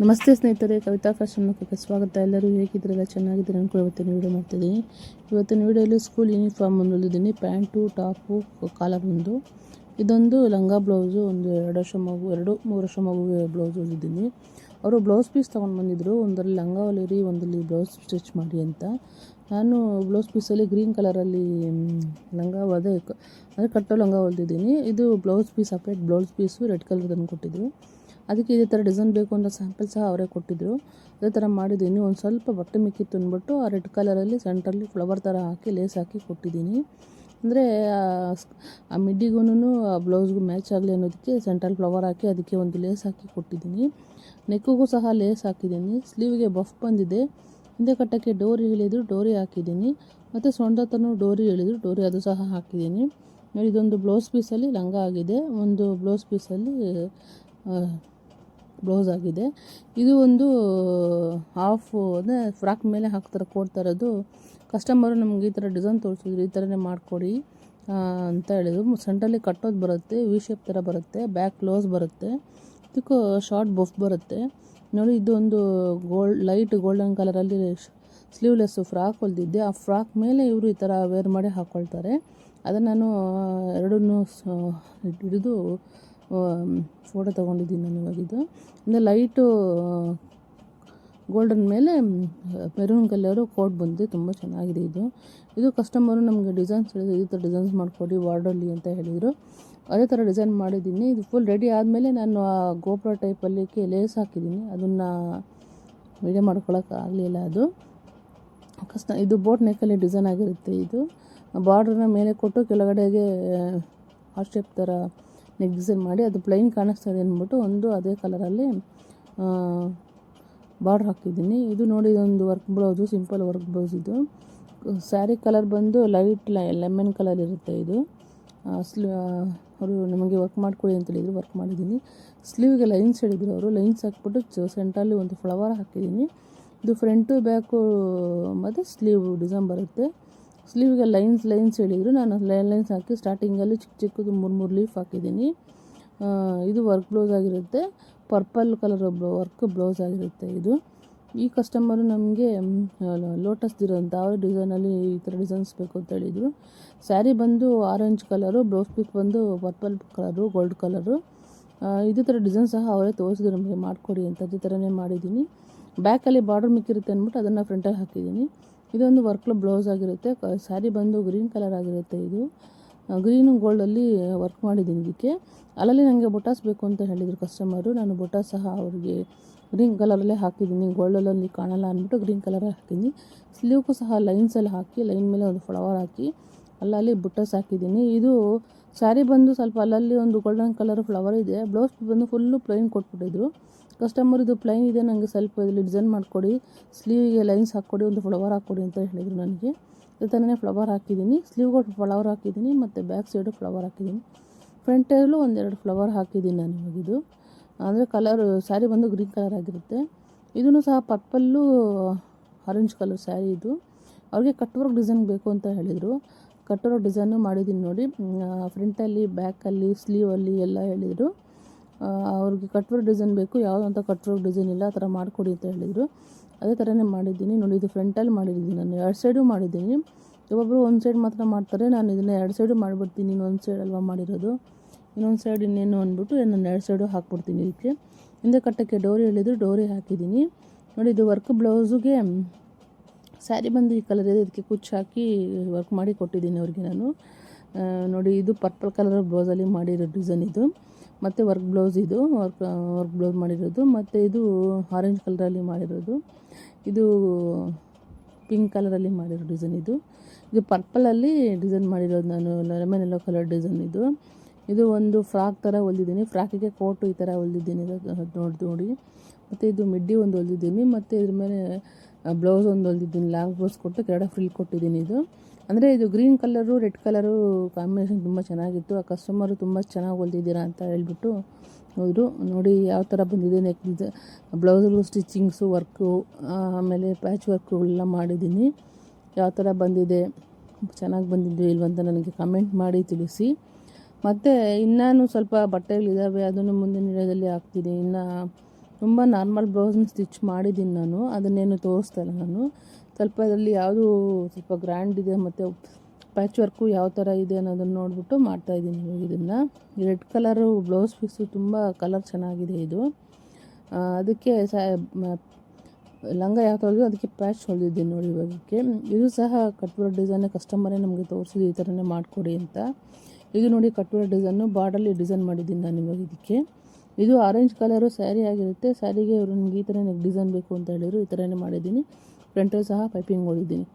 ನಮಸ್ತೆ ಸ್ನೇಹಿತರೆ, ಕವಿತಾ ಫ್ಯಾಷನ್ ಮುಖಕ್ಕೆ ಸ್ವಾಗತ. ಎಲ್ಲರೂ ಹೇಗಿದ್ರೆಲ್ಲ ಚೆನ್ನಾಗಿದ್ದಾರೆ ಅಂದ್ಕೊಂಡು ಇವತ್ತಿನ ವೀಡಿಯೋ ಮಾಡ್ತಿದ್ದೀನಿ. ಇವತ್ತಿನ ವೀಡಿಯೋಲಿ ಸ್ಕೂಲ್ ಯೂನಿಫಾರ್ಮ್ ಒಂದು ಹೊಲಿದ್ದೀನಿ. ಪ್ಯಾಂಟು, ಟಾಪು, ಕಾಲರ್ ಒಂದು. ಇದೊಂದು ಲಂಗ ಬ್ಲೌಸು, ಒಂದು 2-3 ವರ್ಷ ಮಗುವಿಗೆ ಬ್ಲೌಸ್ ಹೊಲಿದ್ದೀನಿ. ಅವರು ಬ್ಲೌಸ್ ಪೀಸ್ ತೊಗೊಂಡು ಬಂದಿದ್ದರು. ಒಂದರಲ್ಲಿ ಲಂಗ ಹೊಲಿರಿ, ಒಂದರಲ್ಲಿ ಬ್ಲೌಸ್ ಸ್ಟಿಚ್ ಮಾಡಿ ಅಂತ. ನಾನು ಬ್ಲೌಸ್ ಪೀಸಲ್ಲಿ ಗ್ರೀನ್ ಕಲರಲ್ಲಿ ಲಂಗ ಅಂದರೆ ಕಟ್ಟೋ ಲಂಗ ಹೊಲಿದಿದ್ದೀನಿ. ಇದು blouse piece, separate blouse piece red ಕಲರ್ದನ್ನು ಕೊಟ್ಟಿದ್ದರು. ಅದಕ್ಕೆ ಇದೇ ಥರ ಡಿಸೈನ್ ಬೇಕು ಅಂತ ಸ್ಯಾಂಪಲ್ ಸಹ ಅವರೇ ಕೊಟ್ಟಿದ್ದರು. ಅದೇ ಥರ ಮಾಡಿದ್ದೀನಿ. ಒಂದು ಸ್ವಲ್ಪ ಬಟ್ಟೆ ಮಿಕ್ಕಿತ್ತು ಅಂದ್ಬಿಟ್ಟು ಆ ರೆಡ್ ಕಲರಲ್ಲಿ ಸೆಂಟ್ರಲ್ಲಿ ಫ್ಲವರ್ ಥರ ಹಾಕಿ ಲೇಸ್ ಹಾಕಿ ಕೊಟ್ಟಿದ್ದೀನಿ. ಅಂದರೆ ಆ ಮಿಡ್ಡಿಗೂ ಆ ಬ್ಲೌಸ್ಗೂ ಮ್ಯಾಚ್ ಆಗಲಿ ಅನ್ನೋದಕ್ಕೆ ಸೆಂಟ್ರಲ್ಲಿ ಫ್ಲವರ್ ಹಾಕಿ ಅದಕ್ಕೆ ಒಂದು ಲೇಸ್ ಹಾಕಿ ಕೊಟ್ಟಿದ್ದೀನಿ. ನೆಕ್ಕಿಗೂ ಸಹ ಲೇಸ್ ಹಾಕಿದ್ದೀನಿ. ಸ್ಲೀವ್ಗೆ ಬಫ್ ಬಂದಿದೆ. ಹಿಂದೆ ಕಟ್ಟಕ್ಕೆ ಡೋರಿ ಹೇಳಿದ್ರು, ಡೋರಿ ಹಾಕಿದ್ದೀನಿ. ಮತ್ತು ಸೊಂಟ ತನೂ ಡೋರಿ ಹೇಳಿದ್ರು, ಡೋರಿ ಅದು ಸಹ ಹಾಕಿದ್ದೀನಿ. ಇದೊಂದು ಬ್ಲೌಸ್ ಪೀಸಲ್ಲಿ ಲಂಗ ಆಗಿದೆ, ಒಂದು ಬ್ಲೌಸ್ ಪೀಸಲ್ಲಿ ಬ್ಲೌಸ್ ಆಗಿದೆ. ಇದು ಒಂದು ಹಾಫ್ ಅಂದರೆ ಫ್ರಾಕ್ ಮೇಲೆ ಹಾಕ್ತಾರೆ, ಕೊಡ್ತಾ ಇರೋದು. ಕಸ್ಟಮರು ನಮ್ಗೆ ಈ ಥರ ಡಿಸೈನ್ ತೋರಿಸಿದ್ರು, ಈ ಥರನೇ ಮಾಡಿಕೊಡಿ ಅಂತ ಹೇಳಿದ್ರು. ಸೆಂಟ್ರಲ್ಲಿ ಕಟ್ಟೋದು ಬರುತ್ತೆ, ವಿ ಶೇಪ್ ಥರ ಬರುತ್ತೆ, ಬ್ಯಾಕ್ ಕ್ಲೋಸ್ ಬರುತ್ತೆ, ಇದಕ್ಕೂ ಶಾರ್ಟ್ ಬಫ್ ಬರುತ್ತೆ ನೋಡಿ. ಇದು ಒಂದು ಲೈಟ್ ಗೋಲ್ಡನ್ ಕಲರಲ್ಲಿ ಸ್ಲೀವ್ಲೆಸ್ಸು ಫ್ರಾಕ್ ಹೊಲಿದಿದ್ದೆ. ಆ ಫ್ರಾಕ್ ಮೇಲೆ ಇವರು ಈ ಥರ ವೇರ್ ಮಾಡಿ ಹಾಕ್ಕೊಳ್ತಾರೆ. ಅದನ್ನು ನಾನು ಎರಡನ್ನೂ ಹಿಡಿದು ಫೋಟೋ ತೊಗೊಂಡಿದ್ದೀನಿ ನಾನು ಇವಾಗಿದ್ದು. ಅಂದರೆ ಲೈಟು ಗೋಲ್ಡನ್ ಮೇಲೆ ಮೆರೂನ್ ಕಲರು ಕೋಟ್ ಬಂದಿದೆ, ತುಂಬ ಚೆನ್ನಾಗಿದೆ ಇದು. ಇದು ಕಸ್ಟಮರು ನಮಗೆ ಡಿಸೈನ್ಸ್ ಹೇಳಿದ್ರು, ಈ ಥರ ಡಿಸೈನ್ಸ್ ಮಾಡಿಕೊಡಿ ವಾರ್ಡಲ್ಲಿ ಅಂತ ಹೇಳಿದರು. ಅದೇ ಥರ ಡಿಸೈನ್ ಮಾಡಿದ್ದೀನಿ. ಇದು ಫುಲ್ ರೆಡಿ ಆದಮೇಲೆ ನಾನು ಆ ಗೋಪುರ ಟೈಪಲ್ಲಿ ಲೇಸ್ ಹಾಕಿದ್ದೀನಿ. ಅದನ್ನು ವಿಡಿಯೋ ಮಾಡ್ಕೊಳಕ್ಕಾಗಲಿಲ್ಲ. ಅದು ಇದು ಬೋಟ್ ನೆಕ್ಕಲ್ಲಿ ಡಿಸೈನ್ ಆಗಿರುತ್ತೆ. ಇದು ಬಾರ್ಡ್ರನ್ನ ಮೇಲೆ ಕೊಟ್ಟು ಕೆಳಗಡೆಗೆ ಹಾರ್ಟ್ ಶೇಪ್ ಥರ ನೆಕ್ ಡಿಸೈನ್ ಮಾಡಿ ಅದು ಪ್ಲೈನ್ ಕಾಣಿಸ್ತಾಯಿದೆ ಅಂದ್ಬಿಟ್ಟು ಒಂದು ಅದೇ ಕಲರಲ್ಲಿ ಬಾರ್ಡ್ರ್ ಹಾಕಿದ್ದೀನಿ. ಇದು ನೋಡಿ, ಇದೊಂದು work blouse, simple work blouse. ಇದು ಸ್ಯಾರಿ ಕಲರ್ ಬಂದು ಲೈಟ್ ಲೆಮನ್ ಕಲರ್ ಇರುತ್ತೆ. ಇದು ಅವರು ನಮಗೆ ವರ್ಕ್ ಮಾಡಿಕೊಡಿ ಅಂತ ಹೇಳಿದ್ರು, ವರ್ಕ್ ಮಾಡಿದ್ದೀನಿ. ಸ್ಲೀವ್ಗೆ ಲೈನ್ಸ್ ಹೇಳಿದ್ರು ಅವರು, ಲೈನ್ಸ್ ಹಾಕ್ಬಿಟ್ಟು ಸೆಂಟ್ರಲ್ಲಿ ಒಂದು ಫ್ಲವರ್ ಹಾಕಿದ್ದೀನಿ. ಇದು ಫ್ರಂಟು ಬ್ಯಾಕು ಮತ್ತು ಸ್ಲೀವ್ ಡಿಸೈನ್ ಬರುತ್ತೆ. ಸ್ಲೀವ್ಗೆ ಲೈನ್ಸ್ ಹೇಳಿದರು, ನಾನು ಲೈನ್ಸ್ ಹಾಕಿ ಸ್ಟಾರ್ಟಿಂಗಲ್ಲಿ ಚಿಕ್ಕದು 3 ಲೀಫ್ ಹಾಕಿದ್ದೀನಿ. ಇದು ವರ್ಕ್ ಬ್ಲೌಸ್ ಆಗಿರುತ್ತೆ, ಪರ್ಪಲ್ ಕಲರ್ ವರ್ಕ್ ಬ್ಲೌಸ್ ಆಗಿರುತ್ತೆ ಇದು. ಈ ಕಸ್ಟಮರು ನಮಗೆ ಲೋಟಸ್ ಇರೋಂಥ ಅವ್ರ ಡಿಸೈನಲ್ಲಿ ಈ ಥರ ಡಿಸೈನ್ಸ್ ಬೇಕು ಅಂತ ಹೇಳಿದರು. ಸ್ಯಾರಿ ಬಂದು ಆರೆಂಜ್ ಕಲರು, ಬ್ಲೌಸ್ ಪೀಸ್ ಬಂದು ಪರ್ಪಲ್ ಕಲರು, ಗೋಲ್ಡ್ ಕಲರು. ಇದೇ ಥರ ಡಿಸೈನ್ ಸಹ ಅವರೇ ತೋರಿಸಿದ್ರು ನಮಗೆ ಮಾಡಿಕೊಡಿ ಅಂತ. ಅದೇ ಥರನೇ ಮಾಡಿದ್ದೀನಿ. ಬ್ಯಾಕಲ್ಲಿ ಬಾರ್ಡರ್ ಮಿಕ್ಕಿರುತ್ತೆ ಅಂದ್ಬಿಟ್ಟು ಅದನ್ನು ಫ್ರಂಟಲ್ಲಿ ಹಾಕಿದ್ದೀನಿ. ಇದೊಂದು ವರ್ಕ್ ಬ್ಲೌಸ್ ಆಗಿರುತ್ತೆ. ಸ್ಯಾರಿ ಬಂದು ಗ್ರೀನ್ ಕಲರ್ ಆಗಿರುತ್ತೆ. ಇದು ಗ್ರೀನು ಗೋಲ್ಡಲ್ಲಿ ವರ್ಕ್ ಮಾಡಿದ್ದೀನಿ. ಇದಕ್ಕೆ ಅಲ್ಲಲ್ಲಿ ನನಗೆ ಬೊಟಾಸ್ ಬೇಕು ಅಂತ ಹೇಳಿದರು ಕಸ್ಟಮರು. ನಾನು ಬೊಟಾಸ್ ಸಹ ಅವ್ರಿಗೆ ಗ್ರೀನ್ ಕಲರಲ್ಲೇ ಹಾಕಿದ್ದೀನಿ, ಗೋಲ್ಡಲ್ಲಿ ಕಾಣಲ್ಲ ಅಂದ್ಬಿಟ್ಟು ಗ್ರೀನ್ ಕಲರ್ ಹಾಕಿದ್ದೀನಿ. ಸ್ಲೀವ್ಗೂ ಸಹ ಲೈನ್ಸಲ್ಲಿ ಹಾಕಿ, ಲೈನ್ ಮೇಲೆ ಒಂದು ಫ್ಲವರ್ ಹಾಕಿ ಅಲ್ಲಲ್ಲಿ ಬುಟ್ಟಾಸ್ ಹಾಕಿದ್ದೀನಿ. ಇದು ಸ್ಯಾರಿ ಬಂದು ಸ್ವಲ್ಪ ಅಲ್ಲಲ್ಲಿ ಒಂದು ಗೋಲ್ಡನ್ ಕಲರ್ ಫ್ಲವರ್ ಇದೆ. ಬ್ಲೌಸ್ ಬಂದು ಫುಲ್ಲು ಪ್ಲೈನ್ ಕೊಟ್ಬಿಟ್ಟಿದ್ರು ಕಸ್ಟಮರ್. ಇದು ಪ್ಲೈನ್ ಇದೆ, ನನಗೆ ಸ್ವಲ್ಪ ಇದರಲ್ಲಿ ಡಿಸೈನ್ ಮಾಡಿಕೊಡಿ, ಸ್ಲೀವಿಗೆ ಲೈನ್ಸ್ ಹಾಕ್ಕೊಡಿ, ಒಂದು ಫ್ಲವರ್ ಹಾಕ್ಕೊಡಿ ಅಂತ ಹೇಳಿದರು ನನಗೆ. ಈ ಥರನೇ ಫ್ಲವರ್ ಹಾಕಿದ್ದೀನಿ. ಸ್ಲೀವ್ಗೂ ಫ್ಲವರ್ ಹಾಕಿದ್ದೀನಿ ಮತ್ತು ಬ್ಯಾಕ್ ಸೈಡು ಫ್ಲವರ್ ಹಾಕಿದ್ದೀನಿ. ಫ್ರಂಟಲ್ಲೂ 1-2 ಫ್ಲವರ್ ಹಾಕಿದ್ದೀನಿ ನಾನು ಇವಾಗಿದು. ಅಂದರೆ ಕಲರು ಸ್ಯಾರಿ ಬಂದು ಗ್ರೀನ್ ಕಲರ್ ಆಗಿರುತ್ತೆ. ಇದೂ ಸಹ ಪರ್ಪಲ್ಲು ಆರೆಂಜ್ ಕಲರ್ ಸ್ಯಾರಿ ಇದು. ಅವ್ರಿಗೆ ಕಟ್ ವರ್ಕ್ ಡಿಸೈನ್ ಬೇಕು ಅಂತ ಹೇಳಿದರು. ಕಟ್ ವರ್ಕ್ ಡಿಸೈನು ಮಾಡಿದ್ದೀನಿ ನೋಡಿ. ಫ್ರಂಟಲ್ಲಿ, ಬ್ಯಾಕಲ್ಲಿ, ಸ್ಲೀವಲ್ಲಿ ಎಲ್ಲ ಹೇಳಿದರು. ಅವ್ರಿಗೆ ಕಟ್ ವರ್ಕ್ ಡಿಸೈನ್ ಬೇಕು, ಯಾವುದಂತ ಕಟ್ ವರ್ಕ್ ಡಿಸೈನ್ ಇಲ್ಲ, ಆ ಥರ ಮಾಡಿಕೊಡಿ ಅಂತ ಹೇಳಿದರು. ಅದೇ ಥರನೇ ಮಾಡಿದ್ದೀನಿ ನೋಡಿ. ಇದು ಫ್ರಂಟಲ್ಲಿ ಮಾಡಿದ್ದೀನಿ ನಾನು, 2 ಸೈಡು ಮಾಡಿದ್ದೀನಿ. ಒಬ್ಬೊಬ್ಬರು ಒಂದು ಸೈಡ್ ಮಾತ್ರ ಮಾಡ್ತಾರೆ, ನಾನು ಇದನ್ನು 2 ಸೈಡು ಮಾಡಿಬಿಡ್ತೀನಿ. ಇನ್ನೊಂದು ಸೈಡ್ ಅಲ್ವಾ ಮಾಡಿರೋದು, ಇನ್ನೊಂದು ಸೈಡ್ ಇನ್ನೇನು ಅಂದ್ಬಿಟ್ಟು ನಾನು 2 ಸೈಡು ಹಾಕ್ಬಿಡ್ತೀನಿ. ಇದಕ್ಕೆ ಹಿಂದೆ ಕಟ್ಟಕ್ಕೆ ಡೋರಿ ಹೇಳಿದ್ರು, ಡೋರಿ ಹಾಕಿದ್ದೀನಿ ನೋಡಿ. ಇದು ವರ್ಕ್ ಬ್ಲೌಸುಗೆ ಸ್ಯಾರಿ ಬಂದು ಈ ಕಲರ್ ಇದೆ, ಇದಕ್ಕೆ ಕುಚ್ಚು ಹಾಕಿ ವರ್ಕ್ ಮಾಡಿ ಕೊಟ್ಟಿದ್ದೀನಿ ಅವ್ರಿಗೆ ನಾನು ನೋಡಿ. ಇದು ಪರ್ಪಲ್ ಕಲರ್ ಬ್ಲೌಸಲ್ಲಿ ಮಾಡಿರೋ ಡಿಸೈನ್ ಇದು. ಮತ್ತು ವರ್ಕ್ ಬ್ಲೌಸ್, ಇದು ವರ್ಕ್ ಬ್ಲೌಸ್ ಮಾಡಿರೋದು. ಮತ್ತು ಇದು ಆರೆಂಜ್ ಕಲರಲ್ಲಿ ಮಾಡಿರೋದು. ಇದು ಪಿಂಕ್ ಕಲರಲ್ಲಿ ಮಾಡಿರೋ ಡಿಸೈನ್ ಇದು. ಪರ್ಪಲಲ್ಲಿ ಡಿಸೈನ್ ಮಾಡಿರೋದು ನಾನು, ಲೆಮನ್ ಎಲ್ಲೋ ಕಲರ್ ಡಿಸೈನ್ ಇದು. ಇದು ಒಂದು ಫ್ರಾಕ್ ಥರ ಹೊಲಿದಿದ್ದೀನಿ. ಫ್ರಾಕಿಗೆ ಕೋಟು ಈ ಥರ ಹೊಲಿದಿದ್ದೀನಿ ನೋಡಿ. ಮತ್ತು ಇದು ಮಿಡ್ಡಿ ಒಂದು ಹೊಲಿದಿದ್ದೀನಿ. ಮತ್ತು ಇದ್ರ ಮೇಲೆ ಬ್ಲೌಸ್ ಒಂದು ಹೊಲಿದಿದ್ದೀನಿ, ಲಾಂಗ್ ಬ್ಲೌಸ್ ಕೊಟ್ಟು ಕೆಳಗಡೆ ಫ್ರಿಲ್ ಕೊಟ್ಟಿದ್ದೀನಿ. ಇದು ಅಂದರೆ ಇದು green colour red colour combination ತುಂಬ ಚೆನ್ನಾಗಿತ್ತು. ಆ ಕಸ್ಟಮರು ತುಂಬ ಚೆನ್ನಾಗಿ ಹೊಲಿದಿದ್ದೀರಾ ಅಂತ ಹೇಳ್ಬಿಟ್ಟು ಹೋದರು ನೋಡಿ. ಯಾವ ಥರ ಬಂದಿದೆ ನೆಕ್ ಬ್ಲೌಸ್ಗಳು, ಸ್ಟಿಚಿಂಗ್ಸು, ವರ್ಕು, ಆಮೇಲೆ ಪ್ಯಾಚ್ ವರ್ಕುಗಳೆಲ್ಲ ಮಾಡಿದ್ದೀನಿ. ಯಾವ ಥರ ಬಂದಿದೆ, ಚೆನ್ನಾಗಿ ಬಂದಿದ್ದು ಇಲ್ವಂತ ನನಗೆ ಕಮೆಂಟ್ ಮಾಡಿ ತಿಳಿಸಿ. ಮತ್ತು ಇನ್ನೂ ಸ್ವಲ್ಪ ಬಟ್ಟೆಗಳಿದ್ದಾವೆ, ಅದನ್ನು ಮುಂದಿನ ವಿಡಿಯೋದಲ್ಲಿ ಹಾಕ್ತೀನಿ. ಇನ್ನು ತುಂಬ ನಾರ್ಮಲ್ ಬ್ಲೌಸ್ನ ಸ್ಟಿಚ್ ಮಾಡಿದ್ದೀನಿ ನಾನು, ಅದನ್ನೇನು ತೋರಿಸ್ತಾ ಇಲ್ಲ ನಾನು. ಸ್ವಲ್ಪ ಅದರಲ್ಲಿ ಯಾವುದು ಸ್ವಲ್ಪ ಗ್ರ್ಯಾಂಡ್ ಇದೆ ಮತ್ತು ಪ್ಯಾಚ್ ವರ್ಕು ಯಾವ ಥರ ಇದೆ ಅನ್ನೋದನ್ನು ನೋಡಿಬಿಟ್ಟು ಮಾಡ್ತಾಯಿದ್ದೀನಿ ಇವಾಗ ಇದನ್ನು. ರೆಡ್ ಕಲರು ಬ್ಲೌಸ್ ಪೀಸು ತುಂಬ ಕಲರ್ ಚೆನ್ನಾಗಿದೆ ಇದು. ಅದಕ್ಕೆ ಲಂಗ ಯಾವ ಥರ ಅದಕ್ಕೆ ಪ್ಯಾಚ್ ಹೊಲಿದಿದ್ದೀನಿ ನೋಡಿ ಇವಾಗಕ್ಕೆ. ಇದು ಸಹ ಕಟ್ ವರ್ಕ್ ಡಿಸೈನ್ ಕಸ್ಟಮರೇ ನಮಗೆ ತೋರಿಸಿದ್ದು ಈ ಥರನೇ ಮಾಡಿಕೊಡಿ ಅಂತ. ಇದು ನೋಡಿ ಕಟ್ ವರ್ಕ್ ಡಿಸೈನು ಬಾರ್ಡಲ್ಲಿ ಡಿಸೈನ್ ಮಾಡಿದ್ದೀನಿ ನಾನು ಇವಾಗ ಇದಕ್ಕೆ. ಇದು ಆರೆಂಜ್ ಕಲರು ಸ್ಯಾರಿ ಆಗಿರುತ್ತೆ. ಸ್ಯಾರಿಗೆ ಅವರು ನಿಮ್ಗೆ ಈ ಥರ ಡಿಸೈನ್ ಬೇಕು ಅಂತ ಹೇಳಿದ್ರು, ಈ ಥರನೇ ಮಾಡಿದ್ದೀನಿ. ಫ್ರಂಟಲ್ಲಿ ಸಹ ಪೈಪಿಂಗ್ ಹೊಲಿದ್ದೀನಿ.